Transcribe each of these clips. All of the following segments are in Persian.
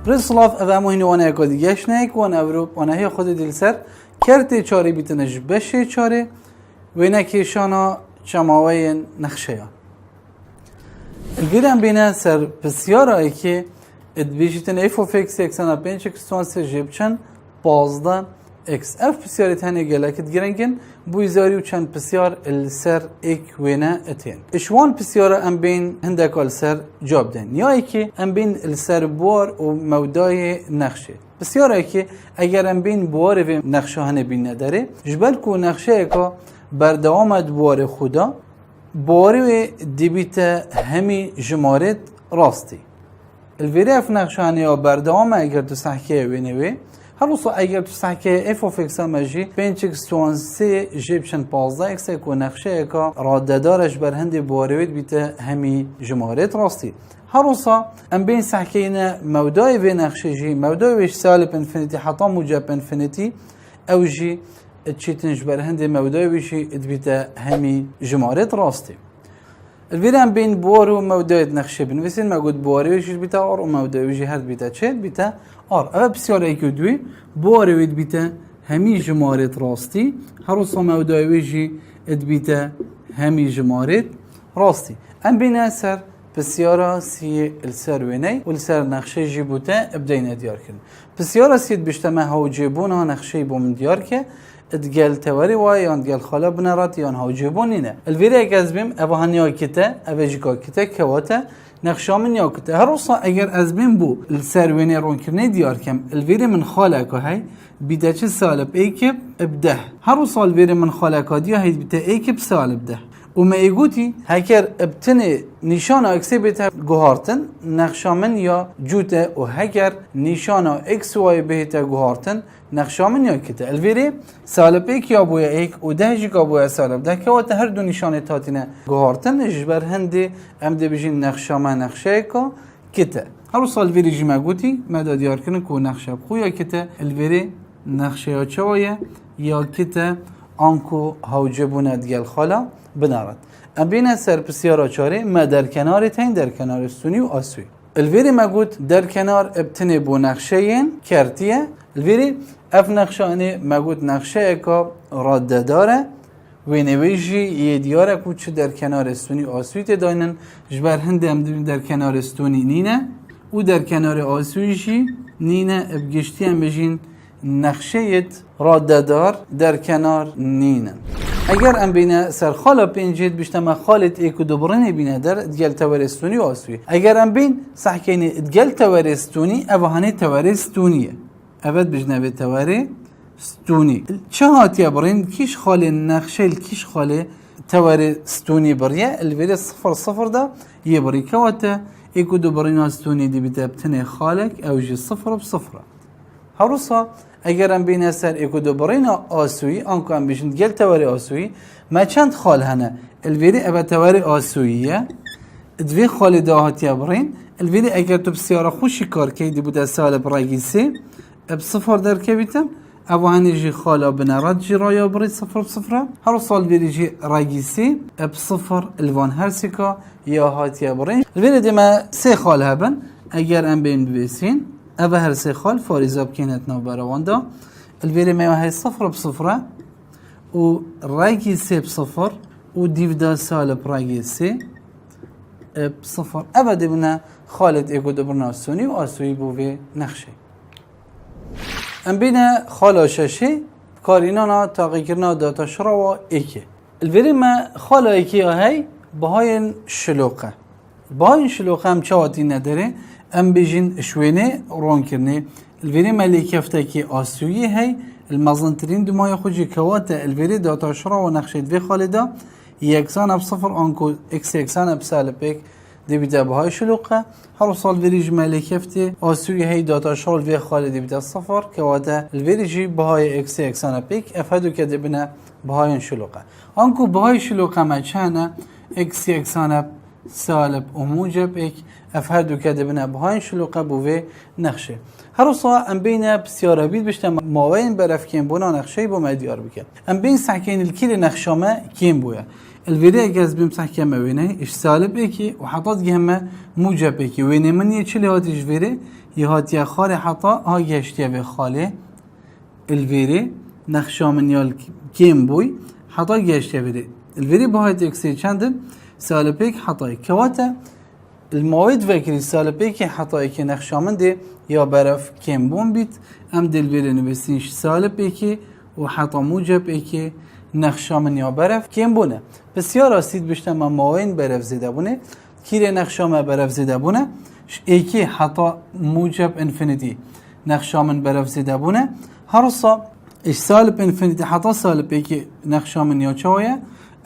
برسلاف افهمو هینو وانا اکا دیگهش نیک وانا اورو وانا هی خود دل سر کرتی چاری بیتنش بشه چاری وینا کشانا چماوین نخشه الویرم بینه سر بسیاره ای که ادبیشتن اف of x 105 اکستوان سر جیبچن 15 x اف بسیاری تنه گلکت گرنگن بویزاری و چند بسیار السر ایک وینا اتین اشوان بسیاره ام بین هندک السر جاب دن یا ای که ام بین السر بوار و مودای نقشه بسیاره ای که اگر ام بین بوار و نقشه هنه بین نداره جبل کو نقشه ایکا بردوامد بوار خدا بوار و دیبیت همی جمارت راستی الویره اف نقشه هنه یا بردوام اگر تو سحکه وینوی هر روز اگر تو سحکه اف of x مجی 5 جیبشن 15 x کو نقشه اکا راددارش بر هندی بواروید بیت همی جمارت راستی هر روز ام بین سحکه اینا مودای و نقشه جی مودای وش سالب انفینیتی حتی موجب انفینیتی او جی تشيتنج بر هندي مودای وشی بیت همی جمارت راستی الفيرام بين بور وموداية نخشة بنفسين ما قلت بوري ويش بيتا ار وموداية ويجي هاد بيتا تشيت بيتا ار أبا بسيار ايكو دوي بوري ويد بيتا همي جمارت راستي هروسا موداية ويجي اد بيتا همي جمارت راستي ام بين اسر بسيارة سي السر ويني والسر نخشة جيبوتا ابدينا دياركن بسيارة سيد بيشتما هاو جيبونا نخشة يبو من دياركه ادقال تواري واي يان دقال خلا بنرات يان هاو جيبونينه الفيري ازبيم ابا هنيا كتا ابا جيكا كتا كواتا نقشا من يا كتا هروسا اگر ازبيم بو السرويني رون كرني ديار كم الفيري من خالك هاي بيتا سالب ايكب ابده هروسا الفيري من خالك دي هاي بيتا ايكب سالب ده وما يقولي هكر ابتني نشانه اكس بيتا جوهارتن نقشا من يا جوتا وهكر نشانه اكس واي بيتا جوهارتن نقشا من یا کته الویری سالب ایک یا بویا ایک و ده جیکا بویا سالب ده که وقت هر دو نشانه تاتینه گوهارتن جبر هندی ام ده بجین نقشا من نقشه ایکا کته هر سال الویری جیما گوتی مداد دیار کنن که نقشه بخویا کته الویری نقشه یا چوایه یا کته آنکو هاوجبونه دیگل خالا بنارد ام بینه سر بسیارا چاره ما در کنار تین در کنار سونی و آسوی الویری ما گوت در کنار ابتنی بو نقشه این کرتیه الویری اف نقشه اني موجود نقشه اكا رده داره و نویجی یه دیاره کوچ در کنار استونی آسویت داینن جبر هنده هم در کنار استونی نینه و در کنار آسویشی نینه ابگشتی هم بجین نقشه رده دار در کنار نینن اگر ام بینه سر خالا پینجید بیشتما خالت ایکو دوبرنی بینه در ادگل تورستونی و آسوی اگر ام بین صحکینی ادگل تورستونی اوهانه تورستونیه اول بجنبه تواری ستونی چه هاتیا برین کیش خاله نقشه کیش خاله تواری ستونی بریه الویره 0 ده یه بری که واته ایکو دو برینا ستونی دی بیته بتنه خالک اوجی 0 هروسا اگر ام بین اثر ایکو دو برینا آسوی آنکو ام بیشند گل تواری آسوی ما چند خال هنه الویره ابا تواری آسویه دوی خاله ده هاتیا برین الویره اگر تو بسیاره خوشی کار که دی بوده سال براگیسی بصفر در كبيتم أبو هنيجي خالا بنرد جي رايا بريد 0 هر صال بيجي راجيسي بصفر الوان هرسيكا يا هاتيا برين الفيديو ديما سي خال هبن اگر ام بين بيسين أبا هر سي خال فاريزا بكينت نو براواندا الفيديو ما هي 0 و راجيسي بصفر و ديفدا سال براجيسي بصفر أبدا بنا خالد ايكو دبرنا سوني و اسوي بوفي نخشي ام بینه خالا ششی کارینانا تاقیقرنا داتا شرا و ایکی الویری ما خالا ایکی هی بهاین شلوقه بهاین شلوقه هم چه واتی نداره ام بیجین شوینه رون کرنه الویری ما لیکفته که آسویی هی المزنترین دمای خوشی کواته الویری داتا شرا و نقشه دوی خالده یکسان اب 0 آنکو اکس یکسان اب سالب ایک دی بیتا بهای شلوقه هر سال ویریج ملکفتی آسوی هی داتا شال وی خاله دی بیتا 0 که واده الویریجی بهای اکس یکسان پیک افادو که دی بنا بهای شلوقه آنکو بهای شلوقه ما چانه اکس یکسان سالب و موجب ایک افادو که دی بنا بهای شلوقه بوی نقشه هر سال ام بین بسیاره بید بشته ماوین برف کیم بونا نقشه بو مدیار بکن ام بین سعکین الکیل نقشامه کیم بویا الفيري اجاز بمسح كما وينه ايش سالب ايكي وحطت جهمه موجب ايكي وينه من يشيل هات ايش فيري يهات يا خالي حطا ها يشتي بخالي الفيري نخشا من يال كيم بوي حطا يشتي فيري الفيري بهاي اكسي چندن سالب ايك حطا كواتا المواد فكري سالب ايكي حطا ايكي نخشا من دي يا برف كيم بون بيت ام دل فيري نبسينش سالب ايكي وحطا موجب ايكي نخشا من یا برف کیم بونه بسیار راسید بشتم ما ماوین برف زده بونه کیره نخشا ما برف زده بونه ایکی حتا موجب انفینیتی نخشا من برف زده بونه هر صا اش سالب انفینیتی حتا سالب ایکی نخشا من یا چاویه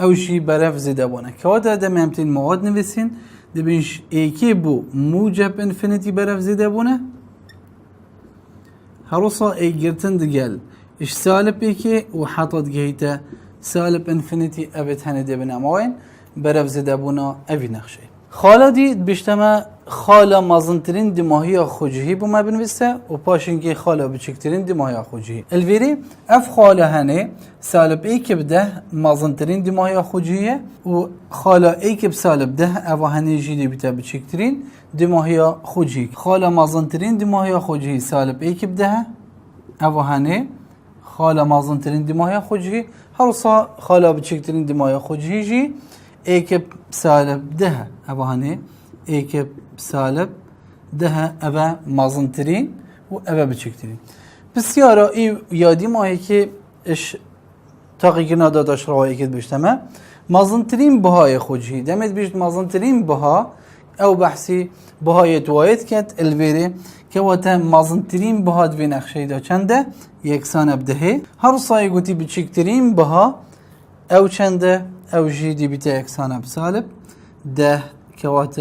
او شی برف زده بونه که واده ده مهمتین مواد نویسین دبینش ایکی بو موجب انفینیتی برف زده بونه هر صا ای گرتن دگل اش سالب ایکی و حطت گهیته سالب انفینیتی ابد هنه ده بناماین برف زده بونا اوی نقشه خالا دید بشتما خالا مازنترین دماهی خوجهی بو ما بنویسته و پاشنگی خالا بچکترین دماهی خوجهی الویری اف خالا هنه سالب ایکی بده مازنترین دماهی خوجهیه و خالا ایکی بسالب ده اوه هنه جیدی بیتا بچکترین دماهی خوجهی خالا مازنترین دماهی خوجهی سالب ایکی بده اوه هنه خالا مازنترین دماغ خوجی هر صا خالا بچکترین دماغ خوجی جی ایکب سالب ده ابهانه ایکب سالب ده ابا مازنترین و ابا بچکترین بسیار ای یادی ماهی که اش تقیقنا داداش روایی که بشتمه مازنترین بهای خوجی دمت بیشت مازنترین بها او بحثی بهای توایت کت الویره که وقت مازنترین بها دوی نقشه دا چنده یکسان بدهه هر سایه گوتی بچکترین بها او چنده او جیدی بیتا یکسان بسالب ده که وقت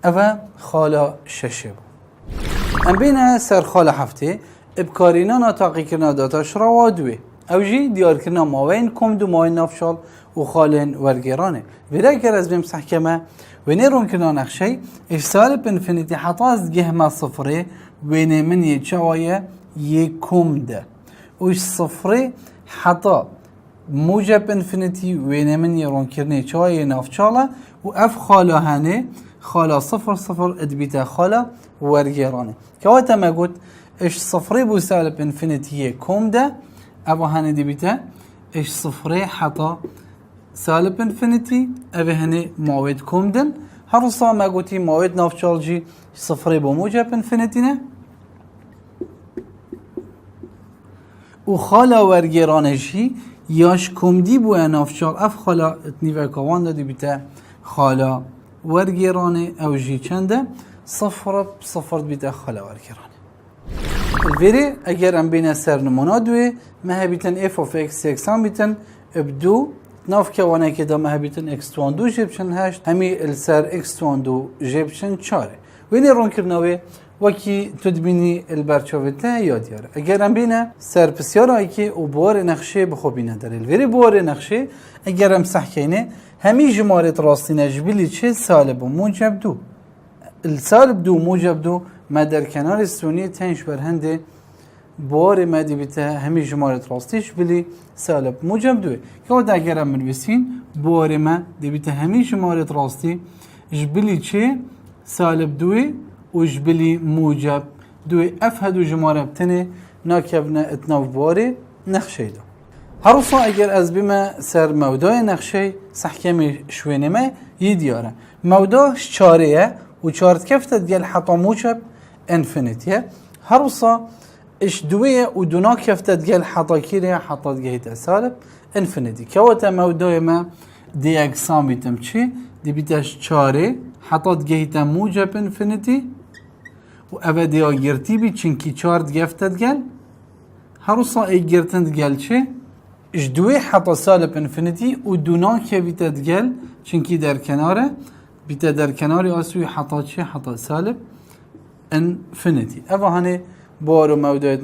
او خالا ششه بود ام بینه سر خالا هفته ابکارینا ناتاقی کرنا داتاش را وادوه او جی دیار کرنا ماوین کم دو ماوین نافشال و خالین ورگرانه ویده اگر از بیم سحکمه ونيرون كنا نخشي ايش سالب انفينيتي حطاز جهما صفري وين من يتشاوية يكوم ده ويش صفري حطا موجب انفينيتي وين من يرون كرني تشاوية نافشالة واف خالا هاني خالا صفر صفر ادبيتا خالا ورقيراني كواتا ما قلت ايش صفري بو سالب انفينيتي يكوم ده ابو هاني دبيتا ايش صفري حطا سالب انفينيتي ابي هني موعد كومدن هرصا ما قلتي موعد نافشال جي صفري بموجب انفينيتينا وخالا ورگرانشی یاش کمدی بو نافشال اف خالا اتنیوه کوان دادی بیتا خالا ورگرانه او جی چنده صفر بیتا خالا ورگرانه الویری اگر ام بین سر نمونا دوی مه بیتن اف of x یکسان بیتن ابدو ناف كوانه كده ما هبيتن x2 جيبشن هشت همي السر x2 جيبشن چاره ويني رون كرناوي وكي تدبيني البرچاوته ياد ياره اگر ام بينه سر بسيارا ايكي و بوار نقشه بخوبينه در الويري بوار نقشه اگر ام صحكينه همي جمارة راستينه جبلي چه سالب و موجب دو السالب دو موجب دو ما در کنار السوني تنش برهنده بار ما دي بتا همي جمارة راستيش بلي سالب موجب دوه که وقت اگر هم بنویسین بار ما دي بتا همي جمارة راستي جبلي چه سالب دوه و جبلي موجب دوه اف هدو جمارة بتنه ناكبنا اتناف باره نخشه دو هروسا اگر از بما سر مودای نخشه سحکمی شوینه ما يدياره موداش چاره و چارت كفتت گل حطا موجب انفينيتيه هروسا اش دوية ودونا كفتت جل حطا كيريا حطت جهة سالب انفينيتي كواتا موداي ما دي اقسام بيتم چي دي بيتاش چاري حطت جهة موجب انفينيتي و اوه دي آگرتي بي چنكي چارت گفتت جل هروسا اي گرتند جل چي اش دوية حطا سالب انفينيتي ودونا كفتت جل چنكي در کناره بيتا در کناري آسوي حطا چي حطا سالب انفينيتي اوه هاني بارو مودایت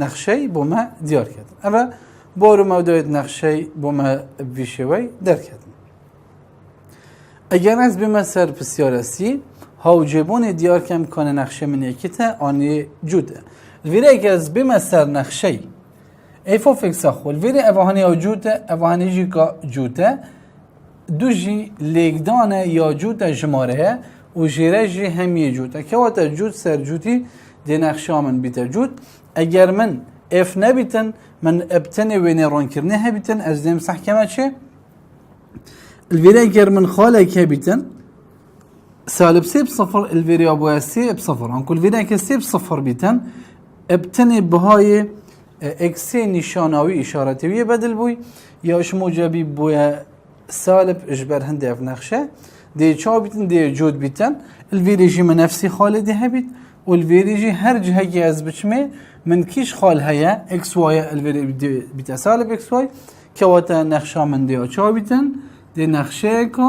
نقشه با ما دیار کردن اما بارو مودایت نقشه با ما ویشوی در کردن اگر از بما سر بسیارسی هاوجبون دیار کم کنه نقشه من یکیته آنی جوده الویره اگر از بما سر نقشه ایفو فکس خول الویره اوهانی جوده اوهانی جیکا جوده دو جی لیگدانه یا جوت جماره و جیره جی همیه جوته که وقت جوت سر جوتی دی نقشه من بیته جوت اگر من اف نبیتن من ابتنی وینی رون کرنه هبیتن از دیم صحکمه چه الفيري اگر من خاله که بیتن سالب سي بصفر الفيري ابوها سي بصفر هنقول الفيري اگر سي بصفر بیتن ابتني بهاي اكسي نشانوي اشارتوية بدل بوي یا اش موجبي بويا سالب اجبر هنده اف نقشه دي چا بیتن دي جود بیتن الفيري جي من نفسي خاله دي هبيت والفيري جي هر جهه از بچمه من كيش خال هيا اكس واي الفيري بيتا سالب اكس واي كواتا نقشه من دي چا بیتن دي نقشه که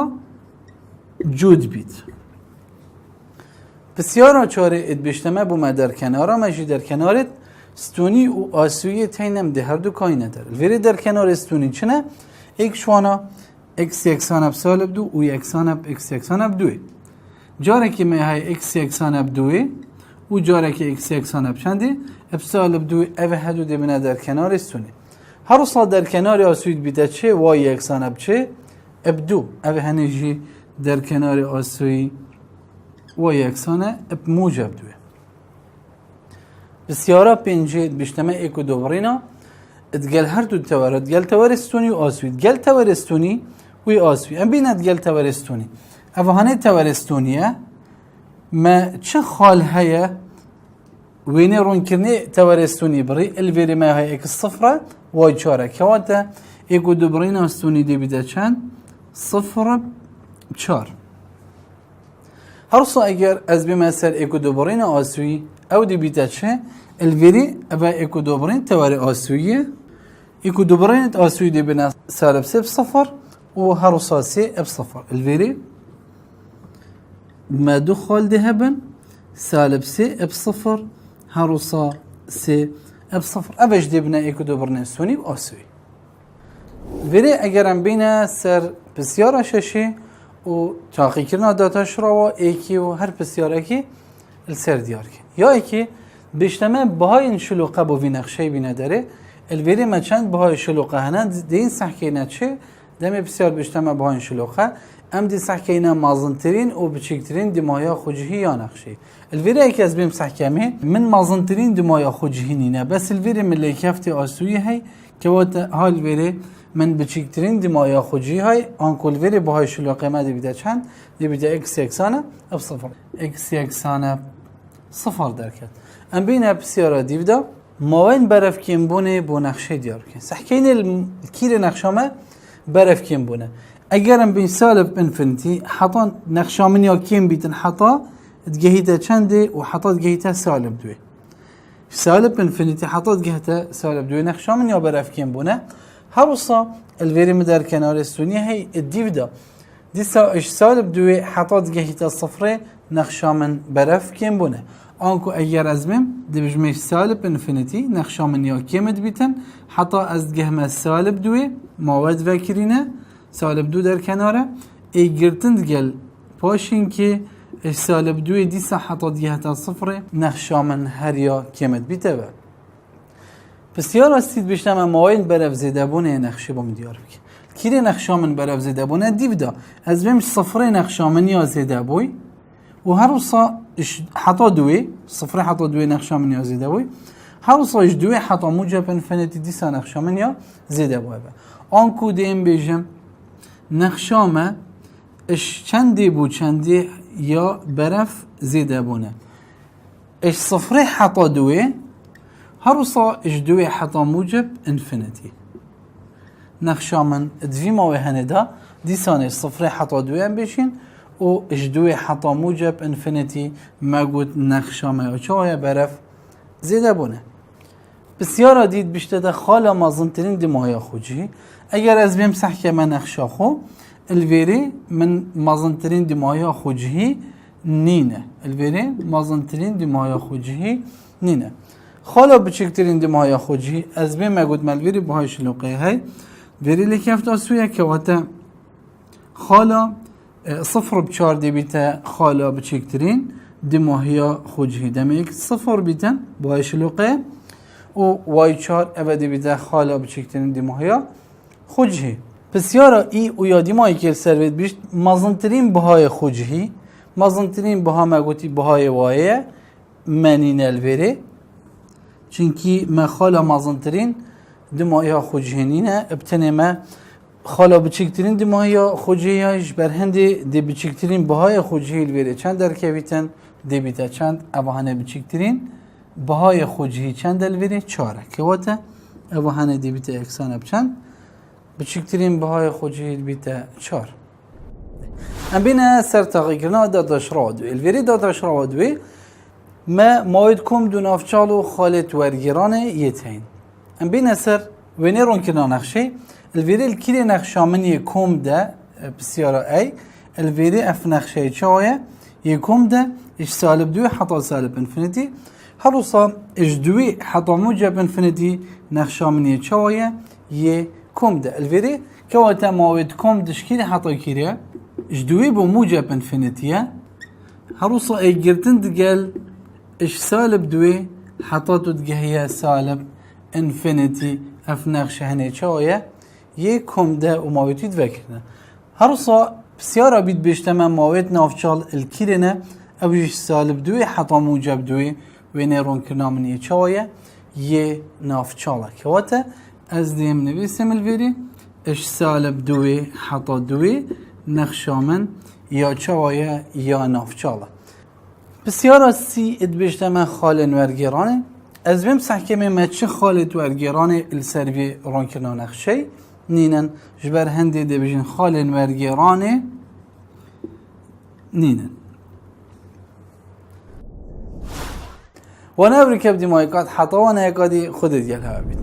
جود بید بسیار چاره اد بشتمه بومه در کنارا مجی در کنارت ستونی و آسویه تینم ده هر دو کاینه در الوری در کنار ستونی چنه ایک شوانا اکس یکسان اب سالب دو و یکسان اب اکس یکسان اب دوی جاره که می های اکس یکسان اب دوی و جاره که اکس یکسان اب چنده اب سالب دوی اوه هدو ده بینه در کنار ستونی هر سال در کنار آسوید بیده چه وای یکسان اب چه ابدو اوه هنجی در کنار آسوی و یکسانه اب موجب دوی بسیارا پنجه بشتمه ایکو دوبرینا ادگل هر دو تور ادگل تورستونی و آسوی ادگل تورستونی و آسوی ام بین ادگل تورستونی اوه هنه تورستونیه ما چه خال هیا وینه رون کرنه تورستونی بری الویری ما های ایک صفره وای چاره که واتا ایکو دوبرینا استونی دی بیده چند صفر چار هر صا اگر از بمثل ایکو دوبرین آسوی او دی بیتا چه الویری او ایکو دوبرین تواری آسویه ایکو دوبرین آسوی دی بنا سالب سه بصفر و هر صا سه بصفر الویری ما دو خال دی هبن سالب سه بصفر هر صا سه بصفر اوش دی بنا ایکو دوبرین سونی و آسوی ولی اگرم بینه سر بسیار ششی و تاقی کردن داتاش را و ایکی و هر بسیاره که السر دیار کن یا ایکی بیشتمه بهای این شلوقه بو وی نقشه بینه داره الویری ما چند بهای شلوقه هنه دین سحکه نچه دمی بسیار بیشتمه بهای این شلوقه ام دی سحکه اینا مازنترین و بچکترین دیمایا خوجهی یا نقشه الویری ایکی از بیم سحکه من مازنترین دیمایا خوجهی نینه بس الویری من لیکفتی آسوی هی که وقت حال ویری من بچکترین دیمایا خوجی های آنکل وری باهای شلوقه ما دی بیده چند دی بیده اکس یکسانه اب صفر اکس یکسانه صفر درکت ام بینه بسیاره دیودا ماوین برف کیم بونه بو نقشه دیار کن سحکین الکیر نقشه ما برف کیم بونه اگرم بین سالب انفینیتی حتا نقشه من یا کیم بیتن حتا دگهیتا چنده و حتا دگهیتا سالب دوی سالب انفینیتی حتا دگهیتا سالب دوی نقشه من یا برف کیم بونه هروسا الفيري مدار كنار السونية هي الديفدا دي اش سالب دوي حطات جهيتا صفري نقشا من برف كيم بونه انكو اگر ازمم دي بجمش سالب انفينيتي نقشا من يا كيمد بيتن حتى از جهم سالب دوي مواد فكرينه سالب دو در کناره ای گرتند گل پاشین که اش سالب دوي دي حطات جهتا صفري نقشا من هر يا كيمد بيته بسیار استید بیشتر من ماین برف زده بونه نقشه با دیار بکن کیری نقشه من برف زده بونه دیودا از بیم صفر نقشه من یا زده بوی و هر روزا حتا دوی صفر حتا دوی نقشه من یا زده بوی هر روزا اش دوی حتا موجب انفینیتی دیسا نقشه من یا زده بوی آنکو دیم بیجم نقشه من اش چندی بو چندی یا برف زده بونه اش صفر حتا دوی هروسا اجدوي حتا موجب انفينيتي نقشا من دفي ما وهندا دي سانه صفر حتا دوي ام بيشين و اجدوي حتا موجب انفينيتي ما قلت نقشا ما يوچايا برف زيده بونه بسیار دید بیشتر خالا مازنترین دماغی خوجی اگر از بیم سحکه من نقشا خو الویری من مازنترین دماغی خوجی نینه الویری مازنترین دماغی خوجی نینه خالا بچکترین دماغی خوجی از بیم مگود ملویری باهای شلوقه های ویری لکفت آسویه که واتا خالا صفر بچار دی بیتا خالا بچکترین دماغی خوجی دمیک صفر بیتن باهای شلوقه و وای چار ابدی بیده خالا بچکترین دماغی خوجی بسیارا ای و یادی مایی که سروید بیشت مزنترین بهای خوجهی مزنترین بها مگوتی بهای وایه منین الوری چونکی ما خالا مزنترین دمایی ها خوجهینینه ابتنه ما خالا بچکترین دمایی ها خوجهیش بر هندی دی بچکترین بهای خوجهی الوری چند در کویتن دی بیتا چند اوهانه بچکترین بهای خوجهی چند الوری چاره که واته اوهانه دی بیتا اکسانه بچند بچکترین بهای خوجهی بیتا چار ام بینه سر تغییرنا داداش رادوی الوری داداش رادوی ما ماید کم دو نافچال و خالت ورگیرانه یتین ام بینه سر ونیرون کنا نقشه الوری الکیری نقشامنی کم ده بسیارا ای الوری اف نقشه چاویه یکم ده اش سالب دوی حتا سالب انفینیتی هروسا اش دوی حتا موجب انفینیتی نقشامنی چاویه یکم ده الوری که وقت ماید کم دشکیری حتا کیریه اش دوی بو موجب انفینیتیه هروسا ای گرتن دگل اش سالب دوی حتا تدگهیه سالب انفینیتی اف نقشه هنه چاویه یکم ده و ماویتی دوکرنه هروسا بسیارا بید بیشتما ماویت نافچال الکیرنه اویش سالب دوی حتا موجب دوی و نیرون کرنامنیه چاویه یه نافچاله که واته از دیم نویسم الویری اش سالب دوی حتا دوی نقشامن یا چاویه یا نافچاله بسیارا سی اد بیشتما خالن ورگیرانه از بیم سحکمه مچه خالت ورگیرانه السروی رونکرنا نقشه نینن جبر هندی ده بجن خالن ورگیرانه نینن وانا بركب دي مايكات حطا وانا يقادي خد ديالها بيت